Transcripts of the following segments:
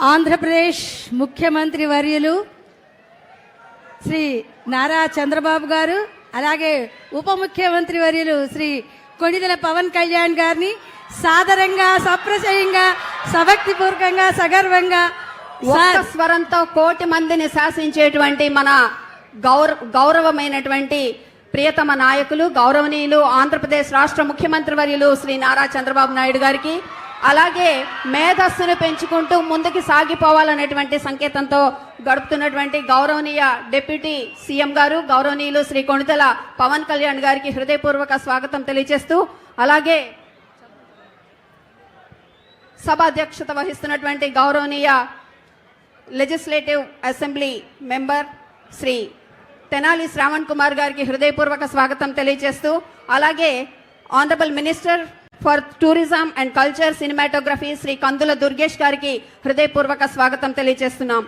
ఆంధ్రప్రదేశ్ ముఖ్యమంత్రి వర్యులు శ్రీ నారా చంద్రబాబు గారు, అలాగే ఉప ముఖ్యమంత్రి వర్యులు శ్రీ కొణిదెల పవన్ కళ్యాణ్ గారిని సాదరంగా, సప్రశయంగా, సభక్తిపూర్వకంగా, సగర్వంగా ఒక్క స్వరంతో కోటి మందిని శాసించేటువంటి మన గౌరవమైనటువంటి ప్రియతమ నాయకులు, గౌరవనీయులు ఆంధ్రప్రదేశ్ రాష్ట్ర ముఖ్యమంత్రి వర్యులు శ్రీ నారా చంద్రబాబు నాయుడు గారికి, అలాగే మేధస్సును పెంచుకుంటూ ముందుకు సాగిపోవాలనేటువంటి సంకేతంతో గడుపుతున్నటువంటి గౌరవనీయ డిప్యూటీ సీఎం గారు, గౌరవనీయులు శ్రీ కొణిదెల పవన్ కళ్యాణ్ గారికి హృదయపూర్వక స్వాగతం తెలియజేస్తూ, అలాగే సభ అధ్యక్షత వహిస్తున్నటువంటి గౌరవనీయ legislative assembly member Shri Tenali Shravan Kumar గారికి హృదయపూర్వక స్వాగతం తెలియజేస్తూ, అలాగే honourable minister for tourism and culture cinematography Shri Kandula Durgesh గారికి హృదయపూర్వక స్వాగతం తెలియజేస్తున్నాం.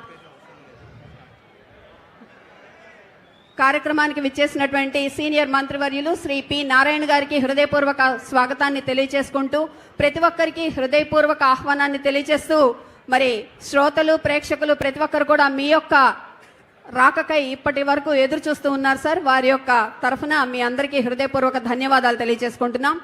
కార్యక్రమానికి విచ్చేసినటువంటి సీనియర్ మంత్రివర్యులు శ్రీ పి నారాయణ గారికి హృదయపూర్వక స్వాగతాన్ని తెలియజేసుకుంటూ, ప్రతి ఒక్కరికి హృదయపూర్వక ఆహ్వానాన్ని తెలియజేస్తూ, మరి శ్రోతలు, ప్రేక్షకులు ప్రతి ఒక్కరు కూడా మీ యొక్క రాకకై ఇప్పటి వరకు ఎదురు చూస్తూ ఉన్నారు సార్. వారి యొక్క తరఫున మీ అందరికీ హృదయపూర్వక ధన్యవాదాలు తెలియజేసుకుంటున్నాం.